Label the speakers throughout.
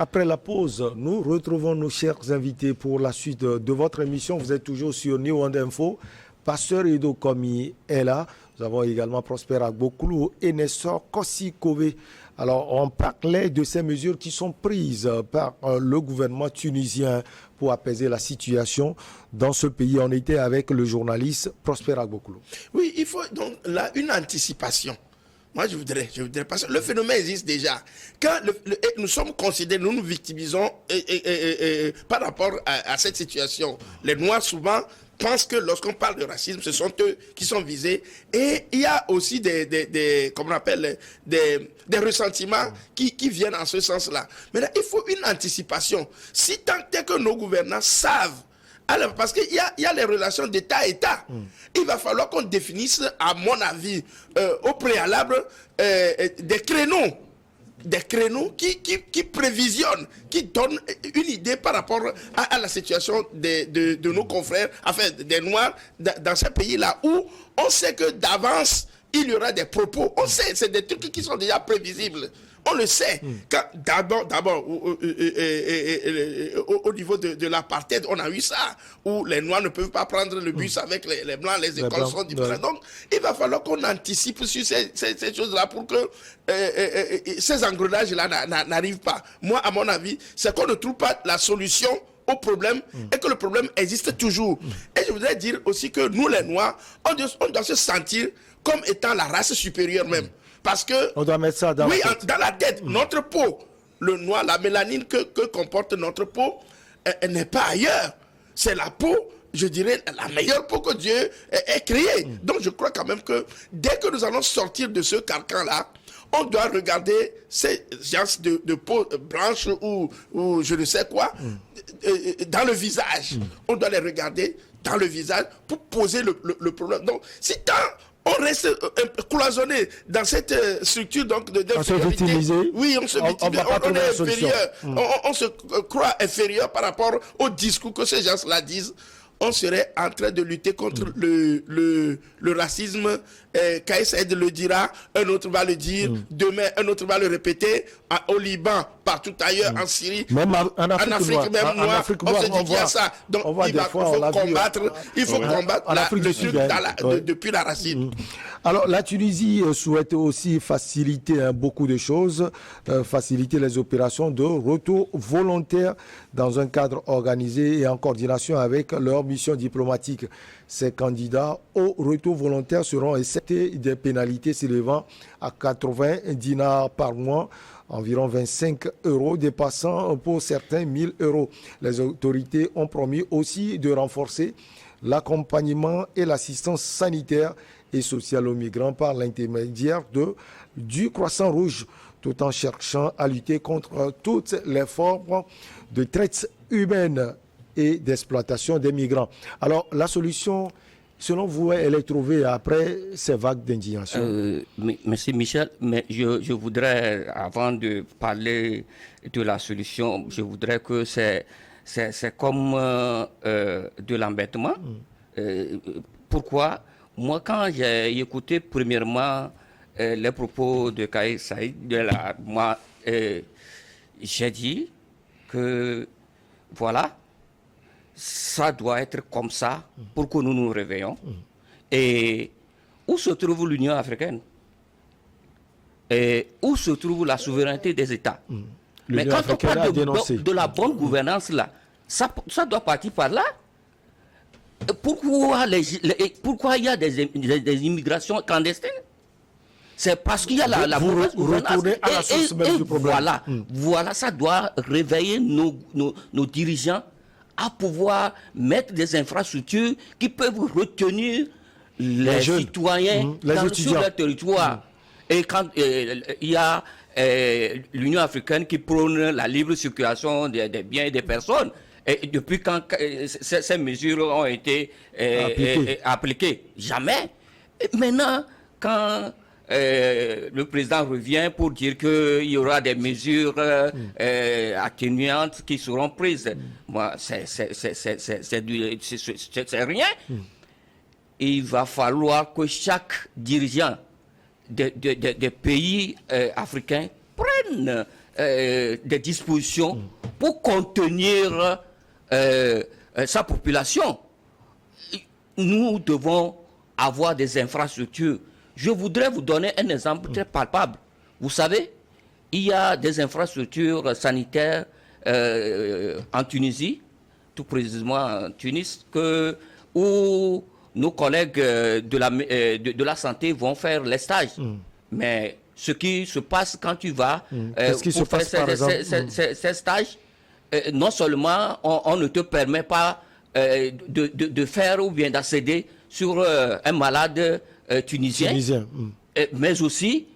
Speaker 1: Après la pause, nous retrouvons nos chers invités pour la suite de votre émission. Vous êtes toujours sur New World Info. Pasteur Edo Komi est là. Nous avons également Prosper Agbokoulou et Nestor Kossi-Kové. Alors, on parlait de ces mesures qui sont prises par le gouvernement tunisien pour apaiser la situation dans ce pays. On était avec le journaliste Prosper Agbokoulou.
Speaker 2: Oui, il faut donc là une anticipation. Moi, je voudrais, parce que le phénomène existe déjà. Quand nous sommes considérés, nous nous victimisons par rapport à cette situation. Les Noirs, souvent, pensent que lorsqu'on parle de racisme, ce sont eux qui sont visés. Et il y a aussi comment on appelle, des ressentiments qui viennent en ce sens-là. Maintenant, il faut une anticipation. Si tant est que nos gouvernants savent, alors, parce qu'il y a les relations d'État à État. Il va falloir qu'on définisse, à mon avis, au préalable, des créneaux qui prévisionnent, qui donnent une idée par rapport à la situation de nos confrères, enfin des Noirs, dans ces pays-là, où on sait que d'avance, il y aura des propos. On sait, c'est des trucs qui sont déjà prévisibles. On le sait. D'abord, au niveau de l'apartheid, on a eu ça, où les Noirs ne peuvent pas prendre le bus avec les Blancs, les écoles sont différentes. Donc, il va falloir qu'on anticipe sur ces choses-là pour que ces engrenages-là n'arrivent pas. Moi, à mon avis, c'est qu'on ne trouve pas la solution au problème et que le problème existe toujours. Et je voudrais dire aussi que nous, les Noirs, on doit se sentir comme étant la race supérieure même. Parce que,
Speaker 1: on doit mettre ça dans la tête.
Speaker 2: Dans la tête, notre peau, le noir, la mélanine que comporte notre peau, elle n'est pas ailleurs. C'est la peau, je dirais, la meilleure peau que Dieu ait créée. Donc je crois quand même que dès que nous allons sortir de ce carcan-là, on doit regarder ces gens de peau blanche ou je ne sais quoi dans le visage. On doit les regarder dans le visage pour poser le problème. Donc, si tant on reste cloisonné dans cette structure donc de
Speaker 1: victimiser.
Speaker 2: Oui, on se victimise, on est inférieur. On se croit inférieur par rapport au discours que ces gens-là disent. On serait en train de lutter contre le racisme. Kais Saïed le dira, un autre va le dire, demain un autre va le répéter, au Liban, partout ailleurs, en Syrie,
Speaker 1: même en Afrique
Speaker 2: noire, on se dit qu'il y a ça. Donc il faut combattre le truc depuis la racine.
Speaker 1: Alors la Tunisie souhaite aussi faciliter beaucoup de choses, faciliter les opérations de retour volontaire dans un cadre organisé et en coordination avec leur mission diplomatique. Ces candidats au retour volontaire seront exceptés des pénalités s'élevant à 80 dinars par mois, environ 25 €, dépassant pour certains 1000 €. Les autorités ont promis aussi de renforcer l'accompagnement et l'assistance sanitaire et sociale aux migrants par l'intermédiaire du Croissant Rouge, tout en cherchant à lutter contre toutes les formes de traite humaine et d'exploitation des migrants. Alors, la solution, selon vous, elle est trouvée après ces vagues d'indignation?
Speaker 3: Merci Michel, mais je voudrais, avant de parler de la solution, je voudrais que c'est comme de l'embêtement. Pourquoi? Moi, quand j'ai écouté premièrement les propos de Kais Saïed, moi, j'ai dit que voilà, ça doit être comme ça pour que nous nous réveillons. Et où se trouve l'Union africaine? Et où se trouve la souveraineté des États? Mais quand on parle de la bonne gouvernance, là, ça doit partir par là. Pourquoi il y a des immigrations clandestines? C'est parce qu'il y a la mauvaise gouvernance.
Speaker 1: À la source même du problème.
Speaker 3: Voilà, ça doit réveiller nos dirigeants à pouvoir mettre des infrastructures qui peuvent retenir les citoyens sur leur territoire. Et quand il y a l'Union africaine qui prône la libre circulation des biens et des personnes, et depuis quand ces mesures ont été appliquées? Jamais. Et maintenant, quand le président revient pour dire qu'il y aura des mesures atténuantes qui seront prises, moi, c'est rien. Il va falloir que chaque dirigeant des pays africains prenne des dispositions pour contenir sa population. Nous devons avoir des infrastructures. Je voudrais vous donner un exemple très palpable. Vous savez, il y a des infrastructures sanitaires en Tunisie, tout précisément en Tunis, où nos collègues de la santé vont faire les stages. Mais ce qui se passe quand tu vas pour faire ces stages, non seulement on ne te permet pas de faire ou bien d'accéder sur un malade tunisien. Mais aussi,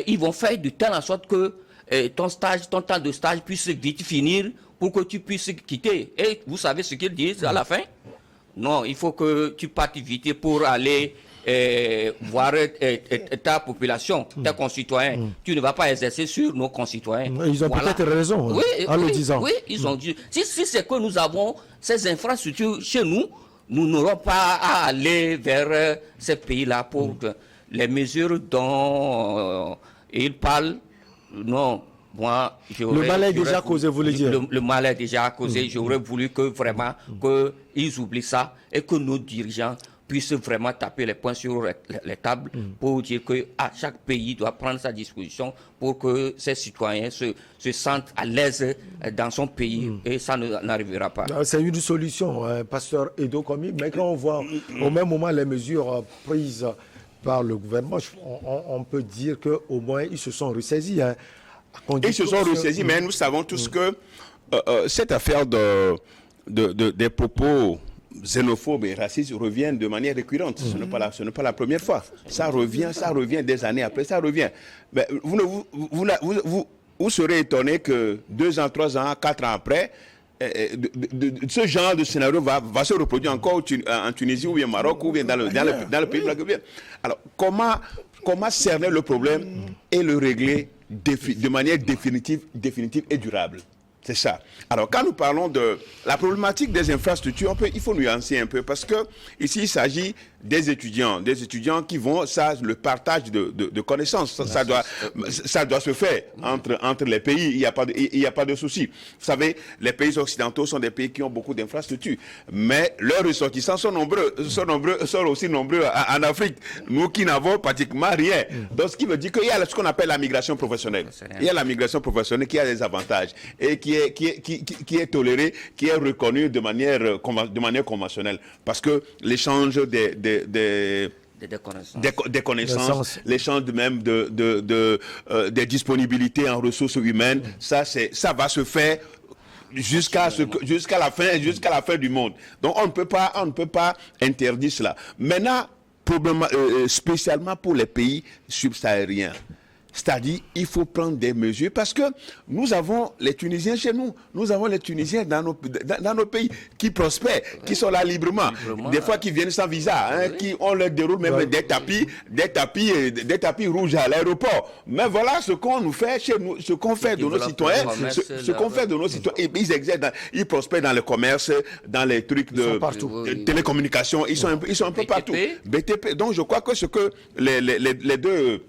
Speaker 3: ils vont faire de telle sorte que ton temps de stage puisse vite finir pour que tu puisses quitter. Et vous savez ce qu'ils disent à la fin? Non, il faut que tu partes vite pour aller voir ta population, tes concitoyens. Tu ne vas pas exercer sur nos concitoyens.
Speaker 1: Ils ont peut-être raison en le disant.
Speaker 3: Oui, ils ont dit. Si c'est que nous avons ces infrastructures chez nous, nous n'aurons pas à aller vers ces pays-là pour les mesures dont ils parlent. Non, moi,
Speaker 1: le mal est déjà causé, vous voulez dire?
Speaker 3: Le mal est déjà causé. J'aurais voulu que vraiment qu'ils oublient ça et que nos dirigeants puissent vraiment taper les poings sur les tables pour dire que chaque pays doit prendre sa disposition pour que ses citoyens se sentent à l'aise dans son pays et ça n'arrivera pas.
Speaker 1: C'est une solution, pasteur Edo Komi, mais quand on voit au même moment les mesures prises par le gouvernement, on peut dire qu'au moins ils se sont ressaisis.
Speaker 4: Ils se sont ressaisis, mais nous savons tous que cette affaire des propos xénophobes et racistes revient de manière récurrente. Ce n'est pas la première fois. Ça revient des années après, ça revient. Mais vous serez étonné que 2 ans, 3 ans, 4 ans après, ce genre de scénario va se reproduire encore en Tunisie ou bien au Maroc ou bien dans le pays. Alors, comment cerner le problème et le régler de manière définitive et durable? C'est ça. Alors, quand nous parlons de la problématique des infrastructures, il faut nuancer un peu parce que ici, il s'agit des étudiants qui vont, le partage de connaissances, ça doit se faire entre les pays, il n'y a pas de souci. Vous savez, les pays occidentaux sont des pays qui ont beaucoup d'infrastructures, mais leurs ressortissants sont aussi nombreux en Afrique. Nous qui n'avons pratiquement rien. Donc, ce qui veut dire qu'il y a ce qu'on appelle la migration professionnelle. Il y a la migration professionnelle qui a des avantages et qui est tolérée, qui est reconnue de manière conventionnelle. Parce que l'échange des connaissances, l'échange même des disponibilités en ressources humaines, ça va se faire jusqu'à la fin du monde. Donc on ne peut pas interdire cela. Maintenant, spécialement pour les pays subsahariens. C'est-à-dire, il faut prendre des mesures parce que nous avons les Tunisiens chez nous. Nous avons les Tunisiens dans nos pays qui prospèrent, qui sont là librement. Des fois, qui viennent sans visa, qui on leur déroule même des tapis rouges à l'aéroport. Mais voilà ce qu'on nous fait chez nous, ce qu'on fait de nos citoyens, ils exercent, ils prospèrent dans le commerce, dans les trucs de télécommunications. Ils sont un peu partout. BTP. Donc, je crois que ce que les deux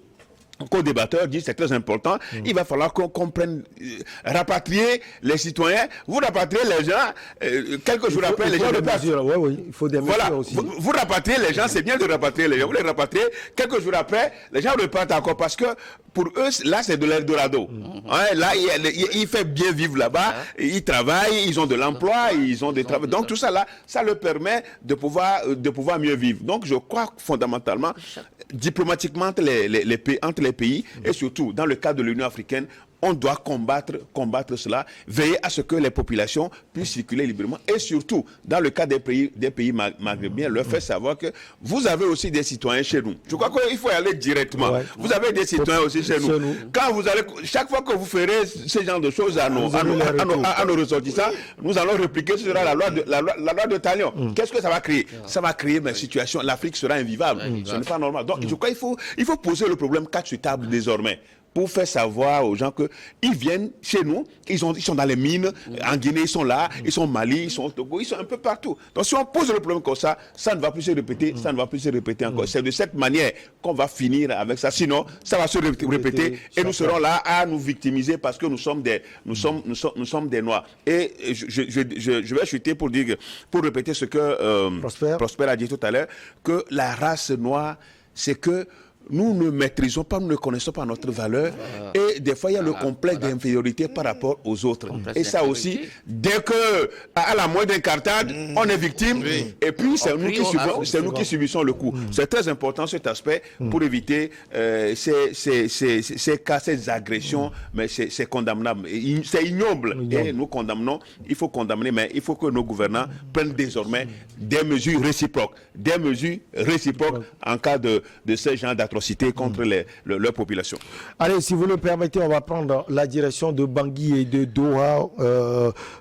Speaker 4: co-débatteurs disent, c'est très important. Il va falloir qu'on comprenne, rapatrier les citoyens. Vous rapatriez les gens, quelques jours après, les gens repartent.
Speaker 1: Il faut des mesures aussi.
Speaker 4: Vous rapatriez les gens, c'est bien de rapatrier les gens. Vous les rapatriez, quelques jours après, les gens repartent encore parce que pour eux, là, c'est de l'Eldorado. Là, il fait bien vivre là-bas. Ils travaillent, ils ont de l'emploi, ils ont des travaux. Donc, tout ça là, ça leur permet de pouvoir mieux vivre. Donc, je crois fondamentalement, diplomatiquement entre les pays et surtout dans le cadre de l'Union africaine, on doit combattre cela, veiller à ce que les populations puissent circuler librement et surtout, dans le cas des pays maghrébiens, leur faire savoir que vous avez aussi des citoyens chez nous. Je crois qu'il faut y aller directement. Vous avez des citoyens aussi chez nous. Quand vous allez, chaque fois que vous ferez ce genre de choses à nos ressortissants, nous allons répliquer, ce sera la loi de Talion. Qu'est-ce que ça va créer? Ça va créer une situation, l'Afrique sera invivable. Ce n'est pas normal. Donc, je crois qu'il faut poser le problème 4 sur table désormais. pour faire savoir aux gens qu'ils viennent chez nous, ils sont dans les mines, en Guinée ils sont là, ils sont au Mali, ils sont au Togo, ils sont un peu partout. Donc si on pose le problème comme ça ne va plus se répéter, ça ne va plus se répéter encore. C'est de cette manière qu'on va finir avec ça, sinon ça va se répéter et nous serons là à nous victimiser parce que nous sommes des Noirs. Et je vais chuter pour répéter ce que Prosper a dit tout à l'heure, que la race noire, c'est que nous ne maîtrisons pas, nous ne connaissons pas notre valeur et des fois il y a le complexe d'infériorité par rapport aux autres. Et ça aussi, dès que à la moindre incartade, on est victime et puis c'est nous qui subissons le coup. C'est très important cet aspect pour éviter ces cas, ces agressions, mais c'est condamnable. C'est ignoble et nous condamnons, il faut condamner, mais il faut que nos gouvernants prennent désormais des mesures réciproques en cas de ce genre d'attaque contre leur population.
Speaker 1: Allez, si vous le permettez, on va prendre la direction de Bangui et de Doha.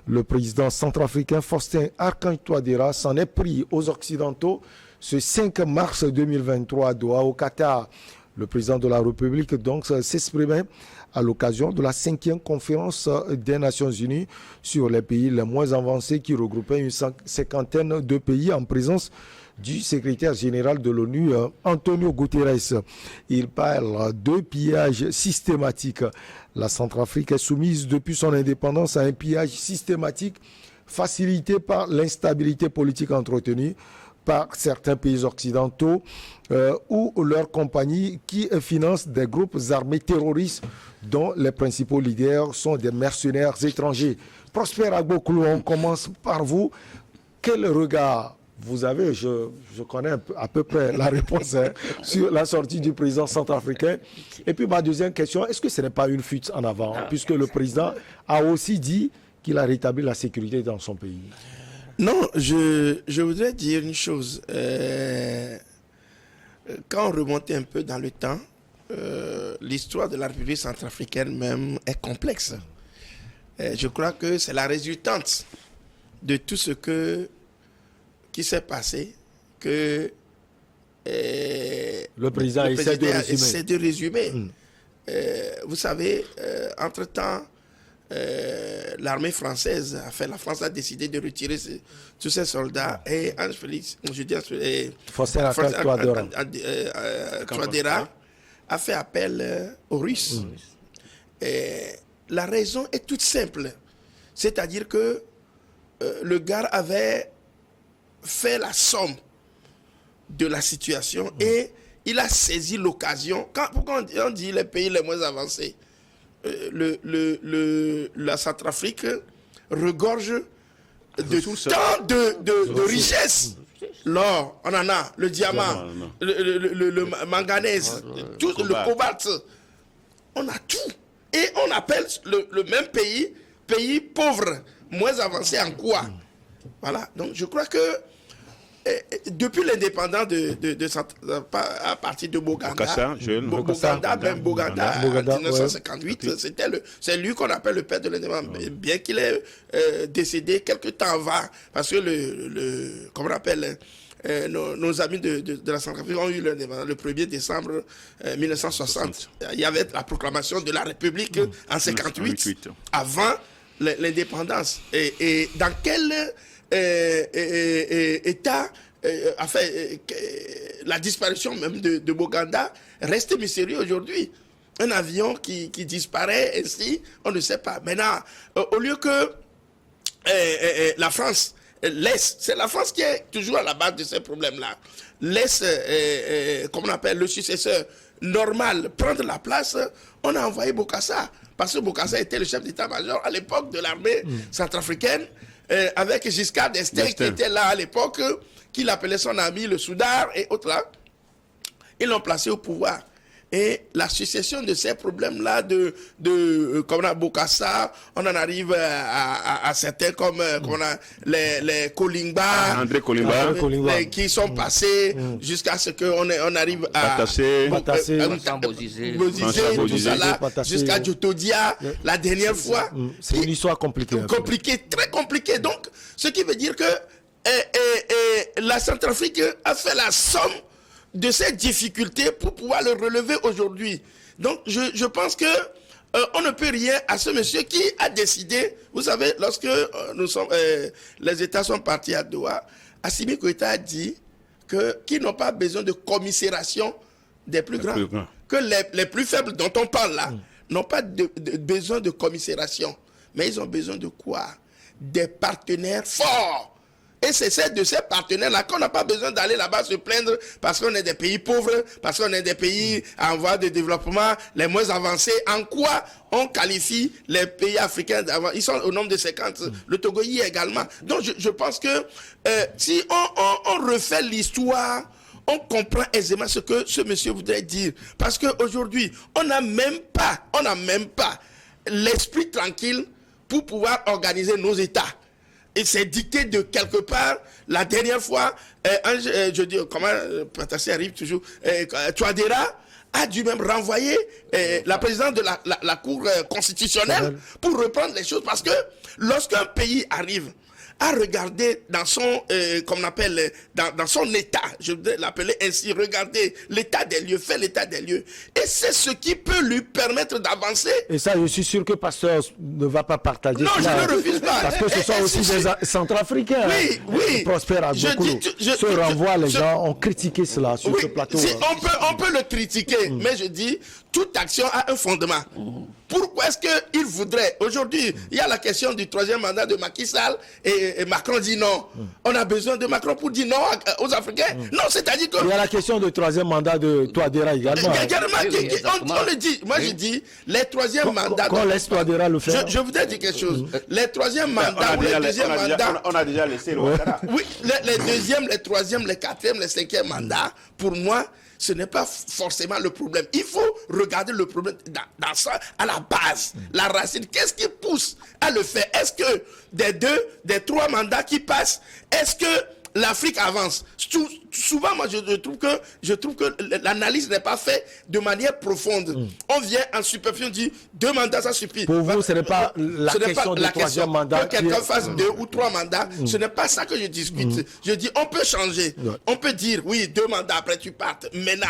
Speaker 1: Le président centrafricain Faustin Archange Touadéra s'en est pris aux Occidentaux ce 5 mars 2023 à Doha, au Qatar. Le président de la République donc s'exprimait à l'occasion de la 5e conférence des Nations Unies sur les pays les moins avancés qui regroupaient une cinquantaine de pays en présence du secrétaire général de l'ONU, Antonio Guterres. Il parle de pillage systématique. La Centrafrique est soumise depuis son indépendance à un pillage systématique facilité par l'instabilité politique entretenue par certains pays occidentaux ou leurs compagnies qui financent des groupes armés terroristes dont les principaux leaders sont des mercenaires étrangers. Prosper Agbokoulou, on commence par vous. Quel regard vous avez, je connais à peu près la réponse sur la sortie du président centrafricain. Et puis ma deuxième question, est-ce que ce n'est pas une fuite en avant, puisque le président a aussi dit qu'il a rétabli la sécurité dans son pays?
Speaker 2: Non, je voudrais dire une chose. Quand on remontait un peu dans le temps, l'histoire de la République centrafricaine même est complexe. Je crois que c'est la résultante de tout ce qui s'est passé que
Speaker 1: le président essaie de résumer.
Speaker 2: Vous savez, entre-temps, l'armée française la France a décidé de retirer tous ses soldats et
Speaker 1: Faustin Archange
Speaker 2: Touadéra a fait appel aux Russes. La raison est toute simple, c'est-à-dire que le gars avait fait la somme de la situation et il a saisi l'occasion. Pourquoi on dit les pays les moins avancés? La Centrafrique regorge de tant de richesses. L'or, on en a, le diamant, le manganèse, tout, le cobalt. On a tout. Et on appelle le même pays pauvre, moins avancé en quoi? Voilà. Donc je crois que depuis l'indépendance à partir de Boganda, en 1958, c'est lui qu'on appelle le père de l'indépendance, bien qu'il est décédé quelque temps avant, parce que comment on appelle, nos amis de la Centrafrique ont eu l'indépendance le 1er décembre 1960. Il y avait la proclamation de la République en 58, avant l'indépendance. Et dans quel état, la disparition même de Boganda reste mystérieux aujourd'hui. Un avion qui disparaît ainsi, on ne sait pas. Maintenant, au lieu que la France laisse, c'est la France qui est toujours à la base de ces problèmes-là, laisse, comme on appelle, le successeur normal prendre la place, on a envoyé Bokassa, parce que Bokassa était le chef d'état-major à l'époque de l'armée centrafricaine, avec Giscard d'Estaing qui était là à l'époque, qu'il appelait son ami le Soudard et autres là. Ils l'ont placé au pouvoir. Et la succession de ces problèmes-là, comme on a Bokassa, on en arrive à certains comme les Kolingba,
Speaker 4: André Kolingba,
Speaker 2: qui sont passés jusqu'à ce qu'on arrive à
Speaker 1: Batassé,
Speaker 2: jusqu'à Djotodia, la dernière fois.
Speaker 1: C'est une histoire compliquée.
Speaker 2: Très compliquée. Donc, ce qui veut dire que la Centrafrique a fait la somme de ces difficultés pour pouvoir le relever aujourd'hui. Donc, je pense que on ne peut rien à ce monsieur qui a décidé. Vous savez, lorsque les États sont partis à Doha, Assimi Goïta a dit qu'ils n'ont pas besoin de commisération des plus grands. Que les plus faibles dont on parle là n'ont pas besoin de commisération. Mais ils ont besoin de quoi? Des partenaires forts. Et c'est de ces partenaires-là qu'on n'a pas besoin d'aller là-bas se plaindre parce qu'on est des pays pauvres, parce qu'on est des pays en voie de développement, les moins avancés. En quoi on qualifie les pays africains d'avant? Ils sont au nombre de 50. Le Togo y est également. Donc je pense que si on refait l'histoire, on comprend aisément ce que ce monsieur voudrait dire. Parce qu'aujourd'hui, on n'a même pas l'esprit tranquille pour pouvoir organiser nos États. Et c'est dicté de quelque part. La dernière fois, je dis, comment Patassi arrive toujours, Touadéra a dû même renvoyer la présidente de la Cour constitutionnelle pour reprendre les choses. Parce que lorsqu'un pays arrive à regarder dans son, comme on appelle, dans son état, je voudrais l'appeler ainsi, regarder l'état des lieux, faire l'état des lieux. Et c'est ce qui peut lui permettre d'avancer.
Speaker 1: Et ça, je suis sûr que Pasteur ne va pas partager
Speaker 2: non,
Speaker 1: cela.
Speaker 2: Non, je ne refuse pas.
Speaker 1: Parce que ce sont aussi des Centrafricains.
Speaker 2: Oui.
Speaker 1: Prosper à beaucoup. Se renvoient, les gens ont critiqué cela sur ce plateau.
Speaker 2: On peut le critiquer, mais je dis, toute action a un fondement. Pourquoi est-ce qu'il voudrait... Aujourd'hui, il y a la question du 3e mandat de Macky Sall et Macron dit non. On a besoin de Macron pour dire non aux Africains. Non, c'est-à-dire que...
Speaker 1: Il y a la question du 3e mandat de Touadéra également.
Speaker 2: On le dit. Moi, je dis, les 3e mandats...
Speaker 1: Qu'on laisse Touadéra le faire.
Speaker 2: Je voudrais dire quelque chose. Les 3e mandats ou les 2e mandats...
Speaker 4: On a déjà laissé le Ouattara.
Speaker 2: Oui, les 2e, les 3e, les 4e, les 5e mandats, pour moi... Ce n'est pas forcément le problème. Il faut regarder le problème dans ça, à la base, la racine. Qu'est-ce qui pousse à le faire? Est-ce que des 3 mandats qui passent, est-ce que l'Afrique avance? Souvent, moi, je trouve que l'analyse n'est pas faite de manière profonde. On vient en superficie, on dit 2 mandats, ça suffit.
Speaker 1: Pour vous, ce n'est pas la question du 3e mandat.
Speaker 2: Que quelqu'un fasse 2 ou 3 mandats, ce n'est pas ça que je discute. Je dis, on peut changer. On peut dire, oui, 2 mandats, après tu partes. Maintenant,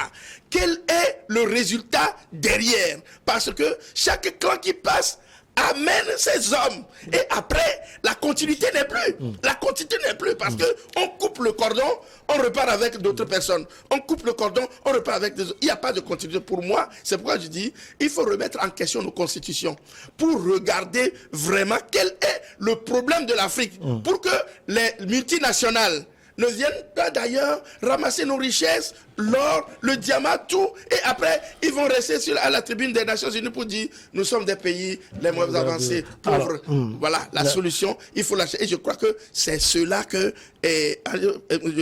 Speaker 2: quel est le résultat derrière? Parce que chaque clan qui passe amène ses hommes. Et après, la continuité n'est plus. La continuité n'est plus parce que on coupe le cordon, on repart avec d'autres personnes. On coupe le cordon, on repart avec des autres. Il n'y a pas de continuité. Pour moi, c'est pourquoi je dis, il faut remettre en question nos constitutions pour regarder vraiment quel est le problème de l'Afrique. Pour que les multinationales ne viennent pas d'ailleurs ramasser nos richesses, l'or, le diamant, tout, et après, ils vont rester à la tribune des Nations Unies pour dire, nous sommes des pays les moins avancés, pauvres. Voilà, la solution, il faut lâcher. Et je crois que c'est cela que,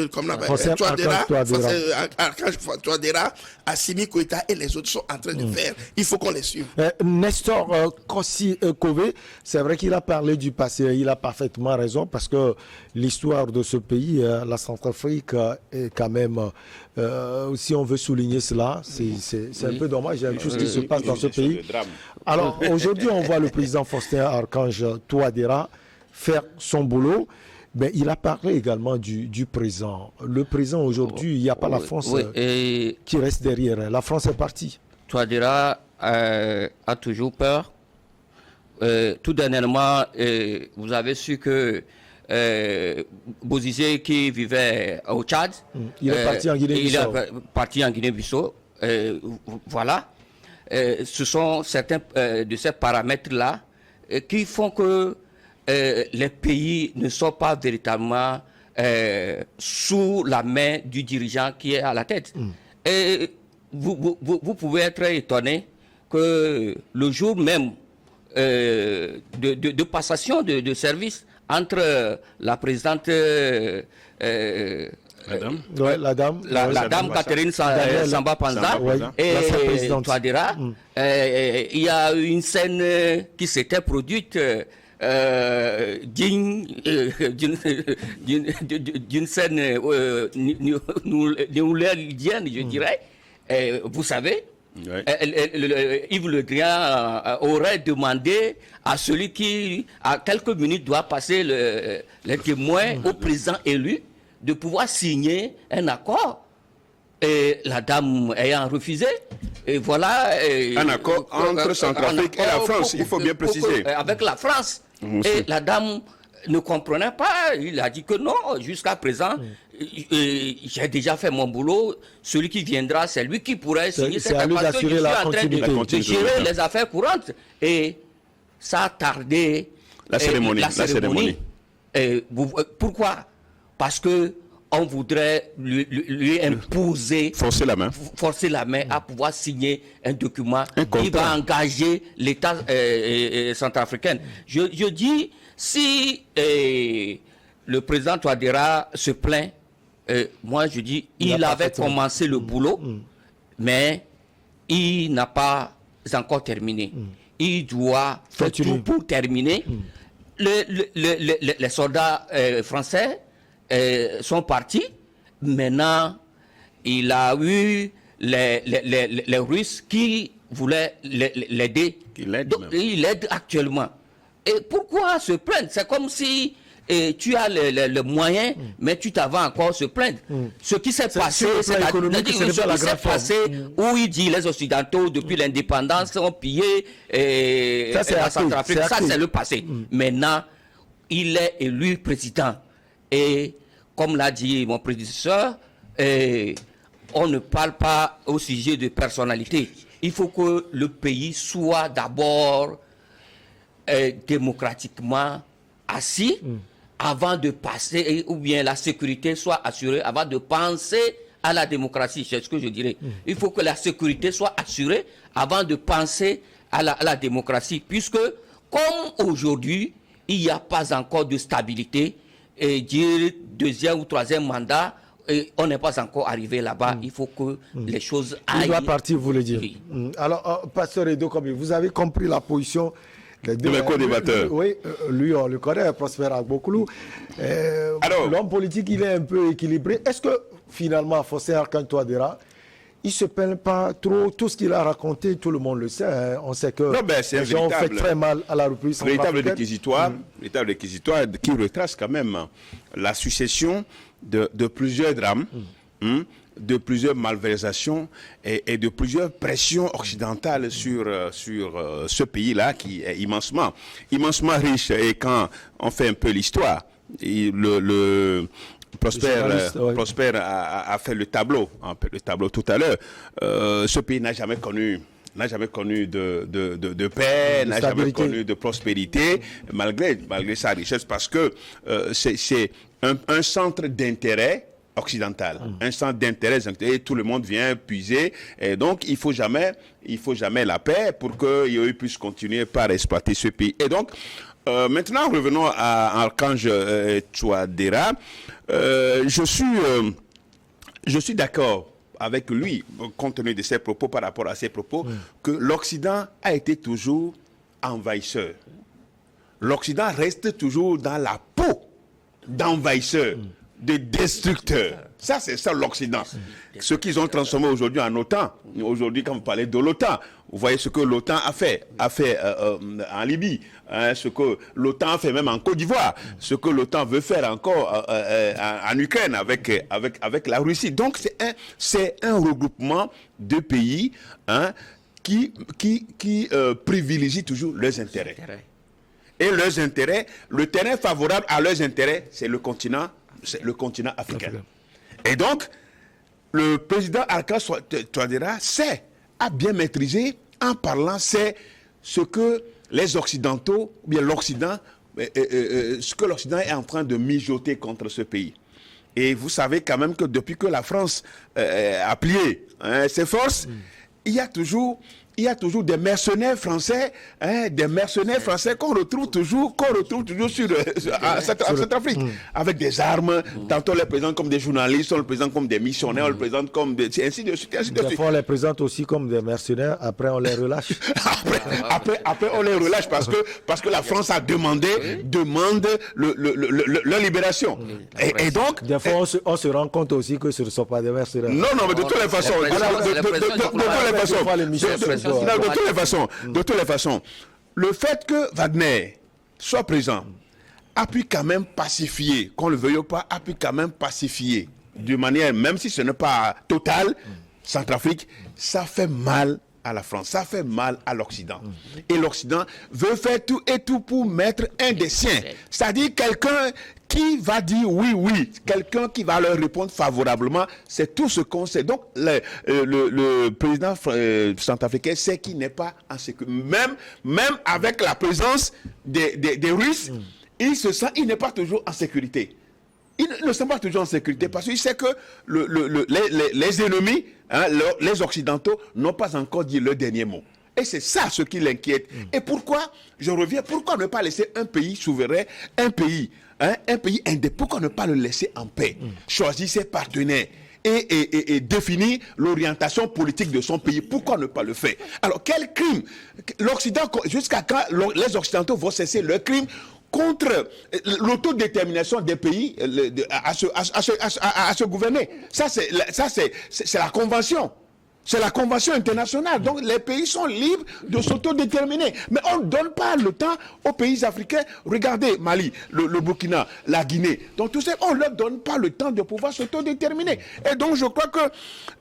Speaker 2: comme Touadéra, Assimi Goïta et les autres sont en train de faire. Il faut qu'on les suive.
Speaker 1: Nestor Kossi-Kové, c'est vrai qu'il a parlé du passé, il a parfaitement raison, parce que l'histoire de ce pays, la Centrafrique, est quand même... si on veut souligner cela, c'est un peu dommage. Il y a tout ce qui se passe dans ce pays. Alors aujourd'hui, on voit le président Faustin Archange Touadéra faire son boulot. Mais il a parlé également du présent. Le présent aujourd'hui, il n'y a pas la France qui reste derrière. La France est partie.
Speaker 3: Touadéra a toujours peur. Tout dernièrement, vous avez su que Bozizé qui vivait au Tchad,
Speaker 1: il est parti en Guinée-Bissau.
Speaker 3: Il est parti en Guinée-Bissau. Voilà. Ce sont certains de ces paramètres-là qui font que les pays ne sont pas véritablement sous la main du dirigeant qui est à la tête. Et vous pouvez être étonné que le jour même de passation de service entre la présidente
Speaker 1: la
Speaker 3: dame Catherine Samba Panza et Touadéra, il y a une scène qui s'était produite d'une scène néo-lélidienne, je dirais. Vous savez, Yves Le Drian aurait demandé à celui qui, à quelques minutes, doit passer les témoins au président élu de pouvoir signer un accord. Et la dame ayant refusé, Et voilà.
Speaker 4: Un accord entre Centrafrique et la France, il faut bien préciser.
Speaker 3: Avec la France. Et la dame ne comprenait pas. Il a dit que non, jusqu'à présent, j'ai déjà fait mon boulot. Celui qui viendra, c'est lui qui pourrait signer cette accord. Parce que je suis en train de gérer les affaires courantes. Et ça a tardé.
Speaker 4: La cérémonie.
Speaker 3: Pourquoi? Parce que on voudrait lui imposer, forcer la main à pouvoir signer un document qui va engager l'État centrafricain. Je dis, si le président Touadéra se plaint, moi je dis, il avait commencé le boulot, mais il n'a pas encore terminé. Il doit faire tout pour terminer. Les soldats français sont partis. Maintenant, il a eu les Russes qui voulaient l'aider. Il aide actuellement. Et pourquoi se plaindre? C'est comme si tu as le moyen, mais tu t'avais encore se plaindre. Ce qui s'est passé, où il dit les Occidentaux, depuis l'indépendance, ont pillé la Centrafrique. Ça, c'est le passé. Maintenant, il est élu président. Et comme l'a dit mon prédécesseur, on ne parle pas au sujet de personnalité. Il faut que le pays soit d'abord démocratiquement assis avant de passer, ou bien la sécurité soit assurée avant de penser à la démocratie. C'est ce que je dirais. Il faut que la sécurité soit assurée avant de penser à la démocratie. Puisque, comme aujourd'hui, il n'y a pas encore de stabilité, et dire deuxième ou troisième mandat, et on n'est pas encore arrivé là-bas. Il faut que les choses aillent.
Speaker 1: Il doit partir, vous le dire. Oui. Alors, Pasteur Edo, vous avez compris la position de
Speaker 4: mes co-débatteurs.
Speaker 1: Oui, lui, on le connaît, Prosper Agbokoulou. L'homme politique, il est un peu équilibré. Est-ce que, finalement, Fossé Arkan Touadéra, il ne se plaint pas trop? Tout ce qu'il a raconté, tout le monde le sait. Hein. On sait que les gens ont fait très mal à la République centrafricaine.
Speaker 4: Véritable réquisitoire qui retrace quand même la succession de plusieurs drames, de plusieurs malversations et de plusieurs pressions occidentales sur ce pays-là qui est immensement riche. Et quand on fait un peu l'histoire, Prosper a fait le tableau tout à l'heure. Ce pays n'a jamais connu de paix, n'a jamais connu de prospérité, malgré sa richesse, parce que c'est un centre d'intérêt occidental, un centre d'intérêt, et tout le monde vient puiser, et donc il faut jamais la paix pour que l'IOU puisse continuer par exploiter ce pays. Et donc, maintenant, revenons à Archange Touadéra. Je suis d'accord avec lui, compte tenu de ses propos, par rapport à ses propos, que l'Occident a été toujours envahisseur. L'Occident reste toujours dans la peau d'envahisseur, de destructeur. Ça, c'est ça l'Occident. Ce qu'ils ont transformé aujourd'hui en OTAN. Aujourd'hui, quand vous parlez de l'OTAN, vous voyez ce que l'OTAN a fait en Libye, hein, ce que l'OTAN a fait même en Côte d'Ivoire, ce que l'OTAN veut faire encore en Ukraine avec la Russie. Donc, c'est un regroupement de pays, hein, qui privilégient toujours leurs intérêts. Et leurs intérêts, le terrain favorable à leurs intérêts, c'est le continent africain. Et donc, le président Archange Touadéra a bien maîtrisé en parlant, c'est ce que les Occidentaux, ou bien l'Occident, ce que l'Occident est en train de mijoter contre ce pays. Et vous savez quand même que depuis que la France a plié ses forces, il y a toujours des mercenaires français, qu'on retrouve toujours en Centrafrique, avec des armes. Tantôt on les présente comme des journalistes, on les présente comme des missionnaires, on les présente comme ainsi de suite.
Speaker 1: Des fois on les présente aussi comme des mercenaires, après on les relâche.
Speaker 4: après on les relâche parce que la France demande leur libération. Et donc,
Speaker 1: des fois on se rend compte aussi que ce ne sont pas des mercenaires.
Speaker 4: Non, mais de toutes les façons, de toutes les façons, le fait que Wagner soit présent a pu quand même pacifier, qu'on le veuille ou pas, a pu quand même pacifier, de manière, même si ce n'est pas total, Centrafrique, ça fait mal à la France, ça fait mal à l'Occident. Et l'Occident veut faire tout et tout pour mettre un des siens. C'est-à-dire quelqu'un qui va dire oui, quelqu'un qui va leur répondre favorablement, c'est tout ce qu'on sait. Donc le président centrafricain sait qu'il n'est pas en sécurité. Même avec la présence des Russes, il n'est pas toujours en sécurité. Il ne se sent pas toujours en sécurité parce qu'il sait que les ennemis, hein, les Occidentaux, n'ont pas encore dit le dernier mot. Et c'est ça ce qui l'inquiète. Et pourquoi, je reviens, pourquoi ne pas laisser un pays souverain, un pays indépendant, pourquoi ne pas le laisser en paix, choisir ses partenaires et définir l'orientation politique de son pays? Pourquoi ne pas le faire? Alors, quel crime? L'Occident, jusqu'à quand les Occidentaux vont cesser leur crime contre l'autodétermination des pays à se gouverner? Ça, c'est la Convention. C'est la Convention internationale. Donc, les pays sont libres de s'autodéterminer. Mais on ne donne pas le temps aux pays africains. Regardez, Mali, le Burkina, la Guinée. Donc, tout ça, on ne leur donne pas le temps de pouvoir s'autodéterminer. Et donc, je crois que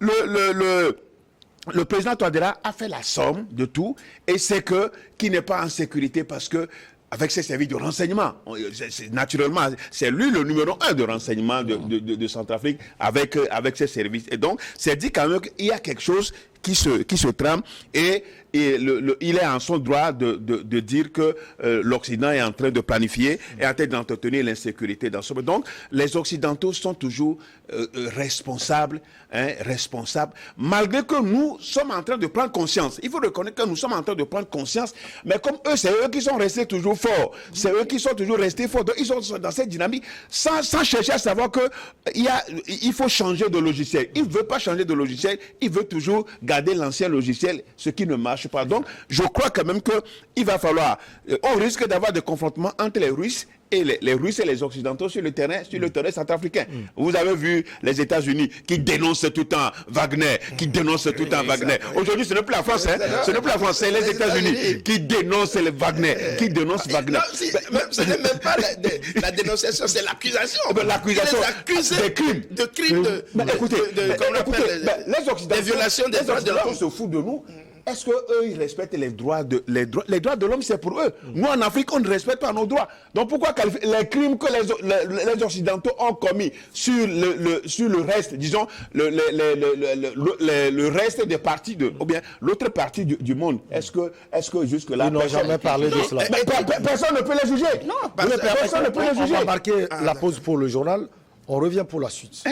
Speaker 4: le président Touadéra a fait la somme de tout et c'est qu'il n'est pas en sécurité parce que avec ses services de renseignement, naturellement, c'est lui le numéro 1 de renseignement de Centrafrique avec ses services. Et donc, c'est dit quand même qu'il y a quelque chose qui se trame et il est en son droit de dire que l'Occident est en train de planifier et en train d'entretenir l'insécurité dans ce monde. Donc, les Occidentaux sont toujours responsables, malgré que nous sommes en train de prendre conscience. Il faut reconnaître que nous sommes en train de prendre conscience, mais comme eux, c'est eux qui sont restés toujours forts. C'est eux qui sont toujours restés forts. Donc, ils sont dans cette dynamique sans chercher à savoir il faut changer de logiciel. Il ne veut pas changer de logiciel, il veut toujours garder l'ancien logiciel, ce qui ne marche pas. Donc, je crois quand même qu'il va falloir... on risque d'avoir des confrontements entre les Russes et les Russes et les Occidentaux sur le terrain centrafricain. Vous avez vu les États-Unis qui dénoncent tout le temps Wagner, Aujourd'hui, ce n'est plus la France, c'est les États-Unis qui dénoncent les Wagner,
Speaker 2: Non, ce n'est même pas la dénonciation, c'est l'accusation.
Speaker 4: L'accusation
Speaker 2: des crimes.
Speaker 4: Écoutez, les Occidentaux,
Speaker 2: des violations des droits de l'homme
Speaker 4: se foutent de nous. Est-ce qu'eux, ils respectent les droits de l'homme, c'est pour eux. Nous, en Afrique, on ne respecte pas nos droits. Donc, pourquoi les crimes que les Occidentaux ont commis sur le reste, disons, le reste des parties, ou bien l'autre partie du monde, est-ce que jusque-là...
Speaker 1: Ils n'ont jamais parlé de cela.
Speaker 4: Personne ne peut les juger.
Speaker 1: Non, personne ne peut les juger. On va marquer la pause pour le journal. On revient pour la suite.